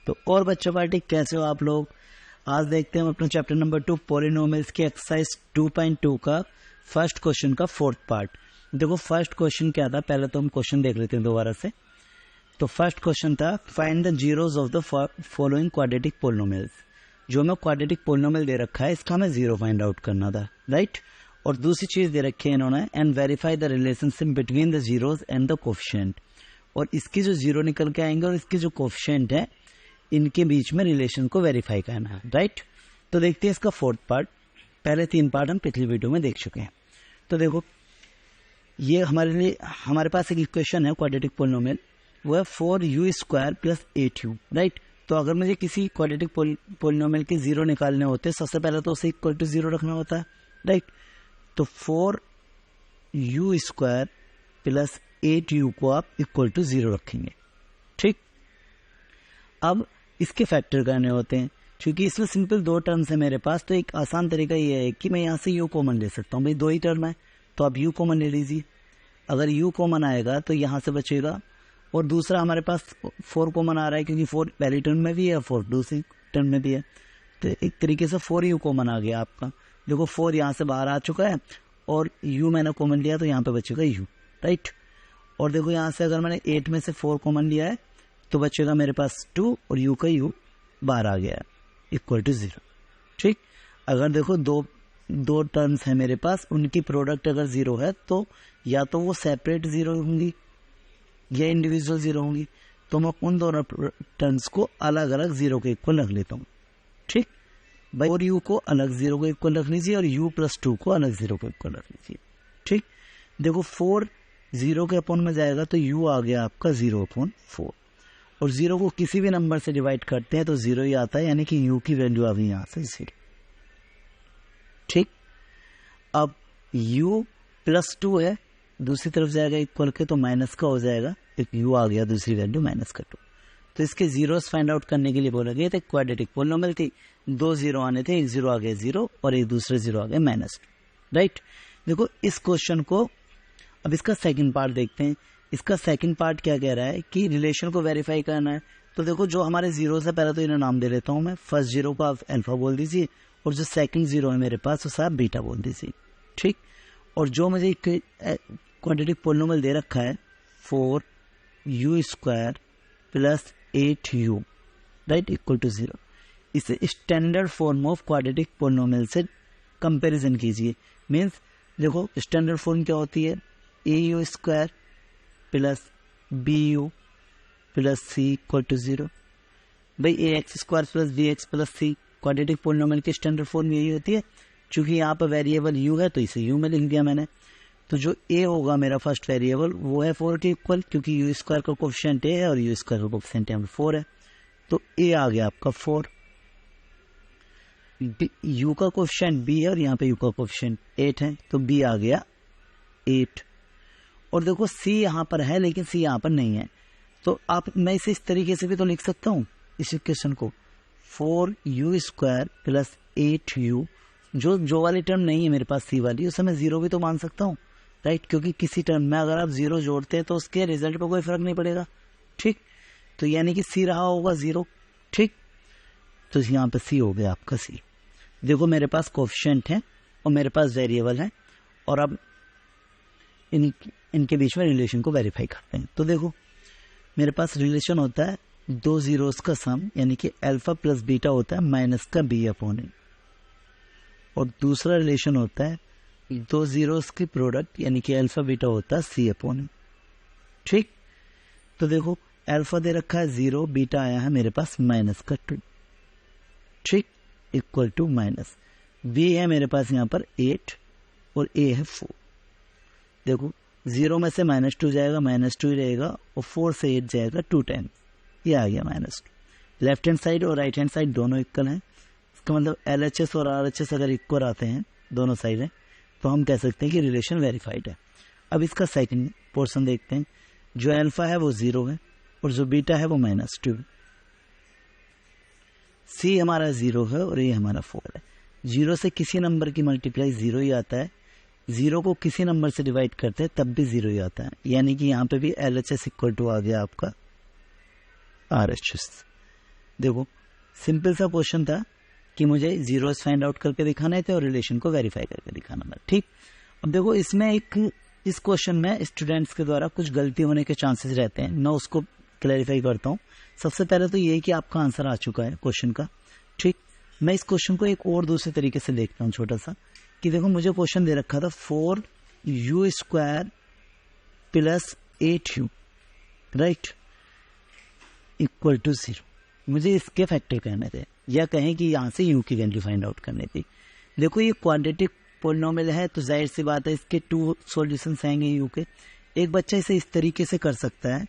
तो और बच्चों पार्टी कैसे हो आप लोग। आज देखते हैं हम अपना चैप्टर नंबर 2 पॉलिनोमियल्स की एक्सरसाइज 2.2 का फर्स्ट क्वेश्चन का फोर्थ पार्ट। देखो फर्स्ट क्वेश्चन क्या था, पहले तो हम क्वेश्चन देख लेते हैं दोबारा से। तो फर्स्ट क्वेश्चन था find the zeros of the following quadratic polynomials. जो हमें क्वाड्रेटिक पॉलिनोमियल दे रखा है इसका हमें जीरो फाइंड आउट करना था, राइट। और दूसरी चीज दे रखी है इन्होंने and verify the relationship between the zeros and the coefficient. और इसकी जो जीरो निकल के आएंगे और इसकी जो कोफिशिएंट है इनके बीच में रिलेशन को वेरीफाई करना है, राइट। तो देखते हैं इसका फोर्थ पार्ट। पहले 3 पार्ट हम पिछली वीडियो में देख चुके हैं। तो देखो ये हमारे पास एक इक्वेशन है क्वाड्रेटिक पॉलिनोमियल, वो है 4u² + 8u, राइट। तो अगर मुझे किसी क्वाड्रेटिक पॉलिनोमियल के जीरो निकालने होते हैं सबसे पहले तो उसे इक्वल टू जीरो रखना होता है, राइट। तो 4u² + 8u को आप इक्वल टू जीरो रखेंगे, ठीक। अब इसके फैक्टर करने होते हैं, क्योंकि इसमें सिंपल 2 टर्म्स है मेरे पास। तो एक आसान तरीका ये है कि मैं यहाँ से u कॉमन ले सकता हूँ। भाई 2 ही टर्म है तो आप u कॉमन ले लीजिए। अगर u कॉमन आएगा तो यहाँ से बचेगा, और दूसरा हमारे पास 4 कॉमन आ रहा है क्योंकि 4 पहली टर्म में भी है, 4 दूसरी टर्म में भी है। तो एक तरीके से 4u कॉमन आ गया आपका। देखो 4 यहाँ से बाहर आ चुका है और u मैंने कॉमन लिया तो यहाँ पे बचेगा u, राइट। और देखो यहाँ से अगर मैंने 8 में से 4 कॉमन लिया है तो बचेगा मेरे पास 2 और u का u बाहर आ गया है इक्वल टू 0, ठीक। अगर देखो दो टर्म्स है मेरे पास, उनकी प्रोडक्ट अगर 0 है तो या तो वो सेपरेट 0 होंगी या इंडिविजुअल 0 होंगी। तो मैं उन दोनों टर्म्स को अलग अलग 0 के इक्वल रख लेता हूँ, ठीक भाई। और u को अलग 0 के इक्वल रख लीजिए और u + 2 को अलग 0 के इक्वल रख लीजिए, ठीक। देखो 4 0 के अपॉन में जाएगा तो u आ गया आपका 0/4, और 0 को किसी भी नंबर से डिवाइड करते हैं तो 0 ही आता है, यानी कि u की वैल्यू आ गई यहाँ से 0, ठीक। अब u + 2 है, दूसरी तरफ जाएगा इक्वल के तो माइनस का हो जाएगा, एक u आ गया दूसरी वैल्यू -2। तो इसके जीरोस फाइंड आउट करने के लिए बोला गया था। क्वाड्रेटिक पॉलिनोमियल थी, 2 0 आने थे, एक 0 आ गया 0 और एक दूसरे 0 आ गया -2, राइट। देखो इस क्वेश्चन को अब इसका सेकंड पार्ट देखते हैं। इसका सेकंड पार्ट क्या कह रहा है कि रिलेशन को वेरीफाई करना है। तो देखो जो हमारे जीरोस है पहले तो इन्हें नाम दे लेता हूं मैं। फर्स्ट 0 को आप अल्फा बोल दीजिए और जो सेकंड 0 है मेरे पास उसे आप बीटा बोल दीजिए, ठीक। और जो मुझे क्वाड्रेटिक पॉलिनोमियल दे रखा है 4u² + 8u, right, equal to 0। इसे standard form of quadratic polynomial से कंपैरिजन कीजिए। मींस देखो स्टैंडर्ड फॉर्म क्या होती है, au² + bu + c = 0। भाई ax² + bx + c quadratic polynomial की स्टैंडर्ड फॉर्म यही होती है। चूंकि यहाँ पर वेरिएबल u है तो इसे u में लिख दिया मैंने। तो जो a होगा मेरा फर्स्ट वेरिएबल वो है 4 के इक्वल, क्योंकि u² का कोफिशिएंट a है और u² का कोफिशिएंट 4 है। तो a आ गया आपका 4, u का कोफिशिएंट b है और यहाँ पे u का कोफिशिएंट 8 है तो b आ गया 8। और देखो c यहाँ पर है लेकिन c यहाँ पर नहीं है, तो मैं इसे इस तरीके से भी तो लिख सकता हूँ इस इक्वेशन को, 4u² + 8u। जो वाली टर्म नहीं है मेरे पास c वाली, उसे मैं 0 भी तो मान सकता हूँ, राइट। क्योंकि किसी टर्म में अगर आप 0 जोड़ते हैं तो उसके रिजल्ट पर कोई फर्क नहीं पड़ेगा, ठीक। तो यानी कि c रहा होगा 0, ठीक। तो यहाँ पे c हो गया आपका c। देखो मेरे पास कोफिशिएंट है और मेरे पास वेरिएबल है, और अब इनके बीच में रिलेशन को वेरीफाई करते हैं। तो देखो मेरे पास रिलेशन होता है 2 जीरोस का सम, यानी कि अल्फा + बीटा होता है -b/a, और दूसरा रिलेशन होता है 2 जीरोस की प्रोडक्ट, यानी कि अल्फा बीटा होता है c/a, ठीक। तो देखो अल्फा दे रखा है 0, बीटा आया है मेरे पास -2, ठीक, इक्वल टू माइनस। b है मेरे पास यहाँ पर 8 और a है 4। देखो 0 में से -2 जाएगा, -2 ही रहेगा, और 4 से 8 जाएगा 2 टाइम्स, ये आ गया -2। लेफ्ट हैंड साइड और राइट हैंड साइड दोनों इक्वल हैं। इसका मतलब LHS और RHS अगर इक्वल आते हैं दोनों साइड है तो हम कह सकते हैं कि रिलेशन वेरीफाइड है। अब इसका सेकंड पोर्शन देखते हैं। जो अल्फा है वो 0 है और जो बीटा है वो -2 है। c हमारा 0 है और ये हमारा 4 है। 0 से किसी नंबर की मल्टीप्लाई 0 ही आता है, 0 को किसी नंबर से डिवाइड करते हैं तब भी 0 ही आता है, यानी कि यहाँ पे भी LHS इक्वल टू आ गया आपका RHS। देखो सिंपल सा क्वेश्चन था कि मुझे जीरोस फाइंड आउट करके दिखाने थे और रिलेशन को वेरीफाई करके दिखाना था, ठीक। अब देखो इसमें इस क्वेश्चन में स्टूडेंट्स के द्वारा कुछ गलती होने के चांसेस रहते हैं, मैं उसको क्लैरिफाई करता हूँ। सबसे पहले तो ये कि आपका आंसर आ चुका है क्वेश्चन का, ठीक। मैं इस क्वेश्चन को एक और दूसरे तरीके से देखता हूँ छोटा सा, कि देखो मुझे क्वेश्चन दे रखा था 4u² plus 8u right equal to 0। मुझे इसके फैक्टर कहने थे, या कहें कि यहाँ से u की वैल्यू फाइंड आउट करनी थी। देखो ये क्वाड्रेटिक पॉलिनोमियल है तो जाहिर सी बात है इसके 2 सॉल्यूशंस आएंगे u के। एक बच्चा इसे इस तरीके से कर सकता है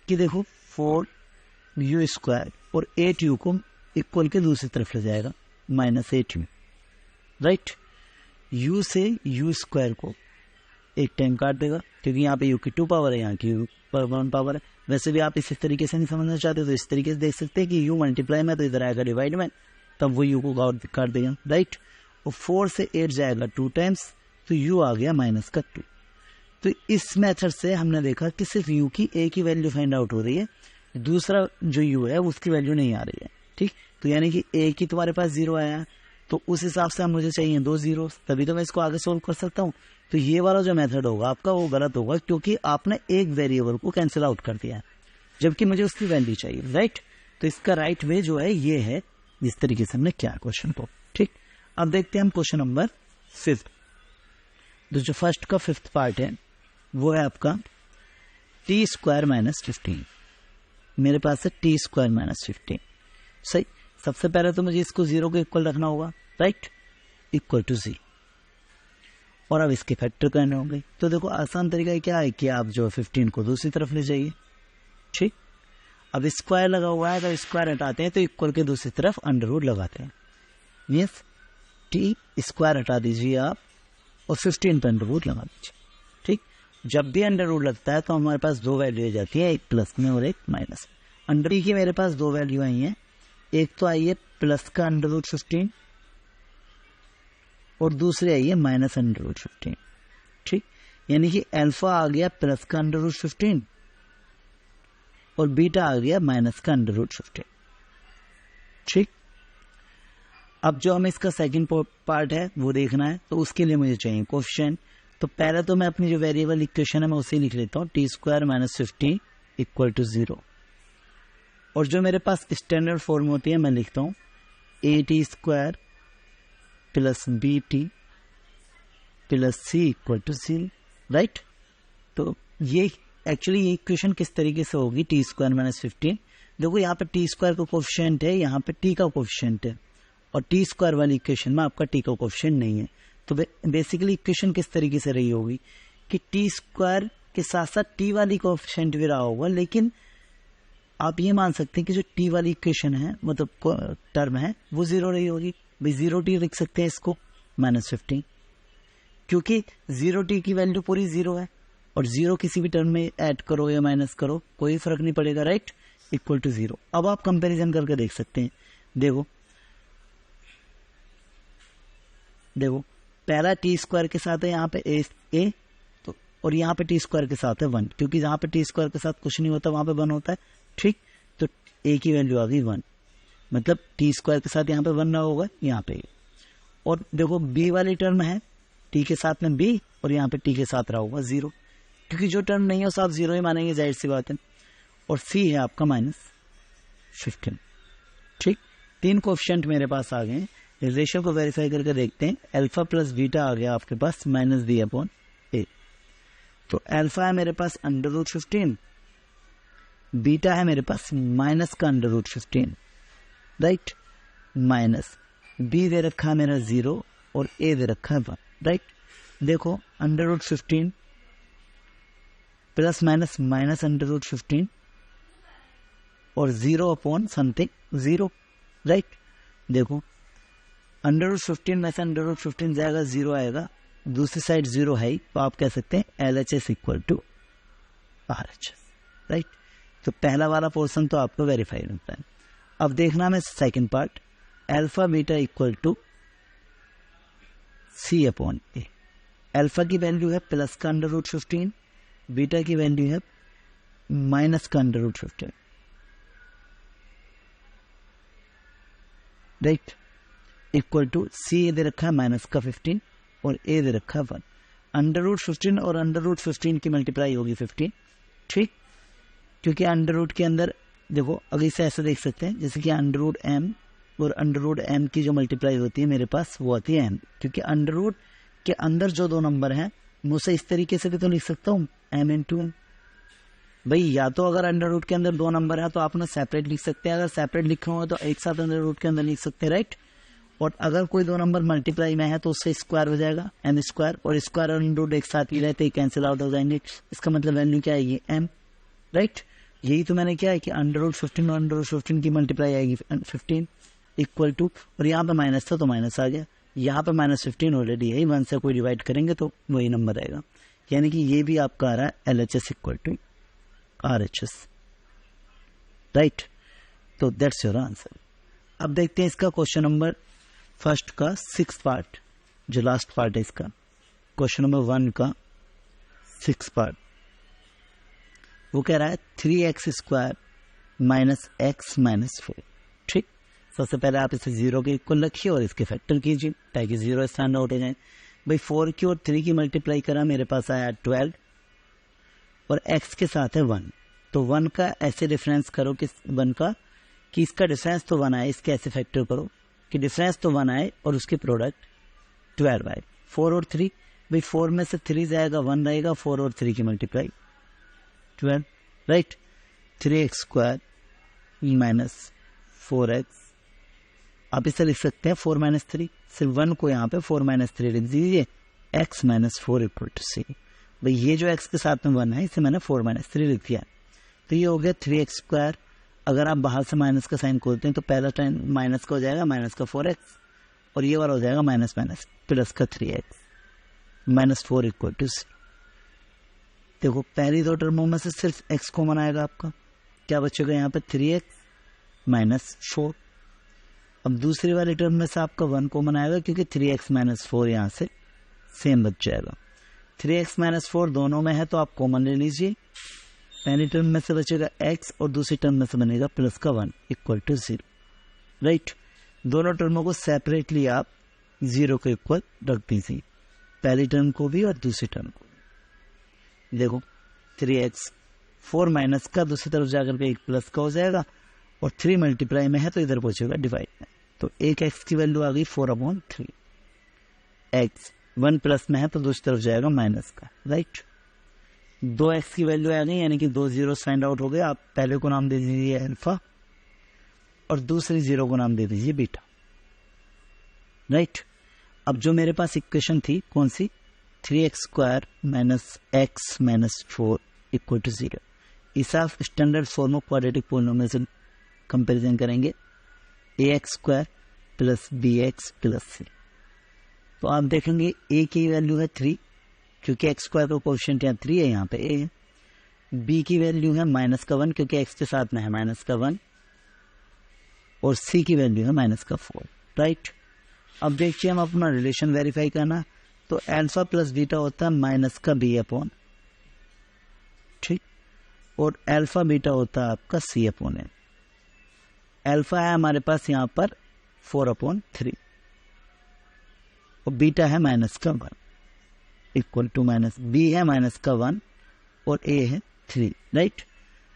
कि देखो 4u² और 8u को इक्वल के दूसरी तरफ ले जाएगा -8u राइट। u से u² को एक टाइम काट देगा क्योंकि यहाँ पे u की 2 पावर है, यहाँ की u पर 1 पावर है। वैसे भी आप इस तरीके से नहीं समझना चाहते तो इस तरीके से देख सकते हैं कि u मल्टीप्लाई में तो इधर आएगा डिवाइड में, तब वो u को काट देगा राइट। और 4 से 8 जाएगा 2 टाइम्स तो u आ गया -2। तो इस मेथड से हमने देखा कि सिर्फ u की एक ही वैल्यू फाइंड आउट हो रही है, दूसरा जो u है उसकी वैल्यू नहीं आ रही है, ठीक। तो यानी कि एक ही तुम्हारे पास 0 आया है तो उस हिसाब से मुझे चाहिए 2 0, तभी तो मैं इसको आगे सोल्व कर सकता हूँ। तो ये वाला जो मेथड होगा आपका वो गलत होगा क्योंकि आपने एक वेरिएबल को कैंसिल आउट कर दिया है जबकि मुझे उसकी वैल्यू चाहिए राइट। तो इसका राइट वे जो है ये है, इस तरीके से हमने किया क्वेश्चन को, ठीक। अब देखते हैं हम क्वेश्चन नंबर 5। तो जो फर्स्ट का 5th पार्ट है वो है आपका t² - 15। मेरे पास है t² - 15 सही। सबसे पहले तो मुझे इसको 0 के इक्वल रखना होगा राइट इक्वल टू 0, और अब इसके फैक्टर करने होंगे। तो देखो आसान तरीका क्या है कि आप जो 15 को दूसरी तरफ ले जाइए, ठीक। अब स्क्वायर लगा हुआ है तो स्क्वायर हटाते हैं तो इक्वल के दूसरी तरफ अंडर रूट लगाते हैं, मीन्स t² हटा दीजिए आप और 15 पर अंडर रूट लगा दीजिए, ठीक। जब भी अंडर रूट लगता है तो हमारे पास 2 वैल्यू आ जाती है, एक प्लस में और एक माइनस। अंडर की मेरे पास 2 वैल्यू आई हैं, एक तो आई है प्लस का अंडर रूट 15 और दूसरी आई है माइनस अंडर रूट 15, ठीक। यानी कि अल्फा आ गया प्लस का अंडर रूट 15 और बीटा आ गया माइनस का अंडर रूट 15, ठीक। अब जो हमें इसका सेकंड पार्ट है वो देखना है तो उसके लिए मुझे चाहिए कोएफिशिएंट। तो पहले तो मैं अपनी जो वेरिएबल इक्वेशन है मैं उसे लिख लेता हूँ, t² - 15 इक्वल टू 0। और जो मेरे पास स्टैंडर्ड फॉर्म होती है मैं लिखता हूँ at² plus bt plus c equal to 0 right. तो ये एक्चुअली ये इक्वेशन किस तरीके से होगी, t² - 15। देखो यहाँ पे t² का कोएफिशिएंट है, यहाँ पे t का कोएफिशिएंट है, और t² वाली इक्वेशन में आपका t का कोएफिशिएंट नहीं है। तो बेसिकली इक्वेशन किस तरीके से रही होगी कि t² के साथ साथ t वाली कोएफिशिएंट भी रहा होगा, लेकिन आप ये मान सकते हैं कि जो t वाली इक्वेशन है मतलब टर्म है वो 0 रही होगी। भाई 0t लिख सकते हैं इसको -15, क्योंकि 0t की वैल्यू पूरी 0 है और 0 किसी भी टर्म में ऐड करो या माइनस करो कोई फर्क नहीं पड़ेगा राइट इक्वल टू 0। अब आप कंपैरिजन करके देख सकते हैं। देखो पहला t² के साथ है यहाँ पे a तो, और यहाँ पे t² के साथ है 1, क्योंकि जहाँ पे t² के साथ कुछ नहीं होता वहां पे 1 होता है, ठीक। तो a की वैल्यू आ गई 1, मतलब t² के साथ यहाँ पे 1 रहा होगा यहाँ पे। और देखो b वाली टर्म है t के साथ में b और यहाँ पे t के साथ रहा होगा 0, क्योंकि जो टर्म नहीं है उसे आप 0 ही मानेंगे, जाहिर सी बात है। और c है आपका -15, ठीक। 3 कोएफिशिएंट मेरे पास आ गए। रेशियो को वेरीफाई करके देखते हैं। अल्फा प्लस बीटा आ गया आपके पास -b/a। तो अल्फा है मेरे पास √15, बीटा है मेरे पास माइनस का √15 राइट, माइनस b दे रखा है मेरा 0 और a दे रखा है 1 राइट। देखो √15 प्लस माइनस -√15 और 0/समथिंग 0 राइट। देखो √15 में से √15 जाएगा 0 आएगा, दूसरी साइड 0 है ही, तो आप कह सकते हैं LHS equal to RHS right. तो पहला वाला पोर्शन तो आपको वेरीफाई होता है। अब देखना है second part, alpha beta equal to c/a। Alpha की वैल्यू है प्लस का √15, बीटा की वैल्यू है माइनस का √15 राइट, इक्वल टू सी दे रखा है माइनस का 15 और ए दे रखा है 1। अंडर रूट 15 और अंडर रूट 15 की मल्टीप्लाई होगी 15, ठीक, क्योंकि अंडर रूट के अंदर देखो, अगर इसे ऐसे देख सकते हैं जैसे कि अंडर रूट एम और अंडर रूट एम की जो मल्टीप्लाई होती है मेरे पास वो आती है एम, क्योंकि अंडर रूट के अंदर जो दो नंबर हैं मैं उसे इस तरीके से भी तो लिख सकता हूँ एम इंटू एम। भाई या तो अगर अंडर रूट के अंदर दो नंबर है तो आप उन्हें सेपरेट लिख सकते हैं, अगर सेपरेट लिख रहे हो तो एक साथ अंडर रूट के अंदर लिख सकते हैं, राइट। और अगर कोई दो नंबर मल्टीप्लाई में है तो उससे स्क्वायर हो जाएगा एम स्क्वायर, और स्क्वायर और अंडर रूट एक साथ ही रहते ही कैंसिल आउट हो जाएंगे। इसका मतलब वैल्यू क्या आएगी एम, राइट। यही तो मैंने क्या है कि अंडर रूट 15 और अंडर रूट 15 की मल्टीप्लाई आएगी 15 इक्वल टू, और यहाँ पे माइनस था तो माइनस आ गया, यहाँ पे माइनस 15 ऑलरेडी है, 1 से कोई डिवाइड करेंगे तो वही नंबर आएगा, यानी कि ये भी आपका आ रहा है LHS equal to RHS, right. तो दैट्स योर आंसर। अब देखते हैं इसका क्वेश्चन नंबर फर्स्ट का 6th पार्ट, जो लास्ट पार्ट है इसका, क्वेश्चन नंबर 1 का 6th पार्ट। वो कह रहा है 3x square minus x minus 4, ठीक। सबसे पहले आप इसे 0 के इक्वल रखिए और इसके फैक्टर कीजिए ताकि 0 स्टैंड आउट हो जाए। भाई 4 की और 3 की मल्टीप्लाई करा, मेरे पास आया 12 और x के साथ है 1, तो 1 का ऐसे डिफरेंस करो कि 1 का कि इसका डिफरेंस तो 1 आए, इसके ऐसे फैक्टर करो कि डिफरेंस तो 1 आए और उसकी प्रोडक्ट 12 आए। 4 और 3, भाई 4 में से 3 जाएगा 1 रहेगा, 4 और 3 की multiply 12, right. 3x square minus 4x, आप इसे लिख सकते हैं 4 माइनस 3, सिर्फ 1 को यहाँ पे 4 माइनस 3 लिख दीजिए, x माइनस 4 इक्वल टू सी। भाई ये जो x के साथ में 1 है इसे मैंने 4 माइनस 3 लिख दिया, तो ये हो गया 3x स्क्वायर। अगर आप बाहर से माइनस का साइन खोलते हैं तो पहला टाइम माइनस का हो जाएगा, माइनस का 4x, और ये वाला हो जाएगा माइनस माइनस प्लस का 3x माइनस 4 इक्वल टू सी। देखो पहली दो टर्मों में से सिर्फ x कॉमन आएगा, आपका क्या बचेगा यहाँ पे 3x माइनस 4। अब दूसरी वाली टर्म में से आपका 1 कॉमन आएगा क्योंकि 3x माइनस 4 यहाँ से सेम बच जाएगा। 3x माइनस 4 दोनों में है तो आप कॉमन ले लीजिए, पहली टर्म में से बचेगा x और दूसरी टर्म में से बनेगा प्लस का 1 इक्वल टू 0, राइट। दोनों टर्मों को सेपरेटली आप 0 के इक्वल रख दीजिए, पहली टर्म को भी और दूसरी टर्म को। देखो 3x 4 माइनस का दूसरी तरफ जाकर के एक प्लस का हो जाएगा, और 3 मल्टीप्लाई में है तो इधर पहुंचेगा डिवाइड में, तो एक x की वैल्यू आ गई 4/3, x 1 प्लस में है तो दूसरी तरफ जाएगा माइनस का, राइट। 2x की वैल्यू आ गई, यानी कि 2 जीरो फाइंड आउट हो गए। आप पहले को नाम दे दीजिए अल्फा और दूसरी 0 को नाम दे दीजिए बीटा, राइट। अब जो मेरे पास इक्वेशन थी कौन सी, 3x square minus x minus 4 equal to 0, इसे आप standard form of quadratic polynomial से कंपेरिजन करेंगे, ax square plus bx plus c। तो आप देखेंगे a की वैल्यू है 3, क्योंकि x स्क्वायर का कोएफिशिएंट यहाँ 3 है, यहाँ पे a है। b की वैल्यू है माइनस का 1, क्योंकि x के साथ में है माइनस का 1, और c की वैल्यू है माइनस का 4, राइट। अब देखिए हम अपना रिलेशन वेरीफाई करना, तो अल्फा प्लस बीटा होता है माइनस का b अपॉन, ठीक, और अल्फा बीटा होता है आपका c अपॉन n। अल्फा है हमारे पास यहाँ पर 4/3 और बीटा है माइनस का 1 इक्वल टू माइनस, बी है माइनस का 1 और a है 3, राइट।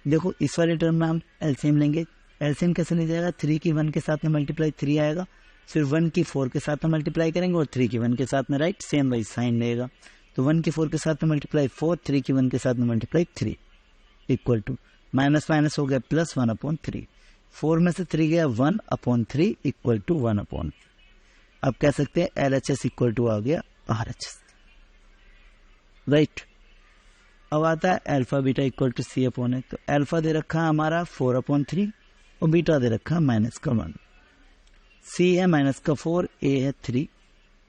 देखो इस वाले टर्म में हम एलसीएम लेंगे, एलसीएम कैसे ले जाएगा, 3 की 1 के साथ में मल्टीप्लाई 3 आएगा, फिर 1 की 4 के साथ में मल्टीप्लाई करेंगे और 3 की 1 के साथ में, राइट, सेम वही साइन लेगा। तो 1 की 4 के साथ में मल्टीप्लाई 4, 3 की 1 के साथ में multiply 3 equal to minus minus हो गया प्लस 1/3, 4 में से 3 गया 1/3 इक्वल टू 1/, अब कह सकते हैं LHS इक्वल टू आ गया RHS, राइट। अब आता है alpha beta equal to c upon है, तो अल्फा दे रखा है हमारा 4/3 और बीटा दे रखा है माइनस का 1, c है माइनस का 4, a है 3,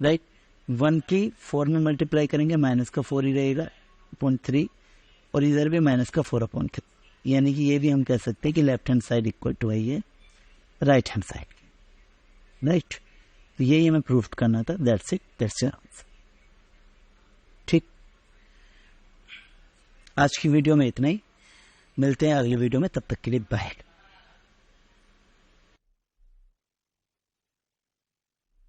राइट। 1 की 4 में मल्टीप्लाई करेंगे माइनस का 4 ही रहेगा अपॉन 3, और इधर भी माइनस का 4/3, यानी कि ये भी हम कह सकते हैं कि left hand side equal to है राइट हैंड साइड, राइट। तो यही हमें प्रूफ करना था, that's it, that's your answer, ठीक। आज की वीडियो में इतना ही, मिलते हैं अगली वीडियो में, तब तक के लिए बाय।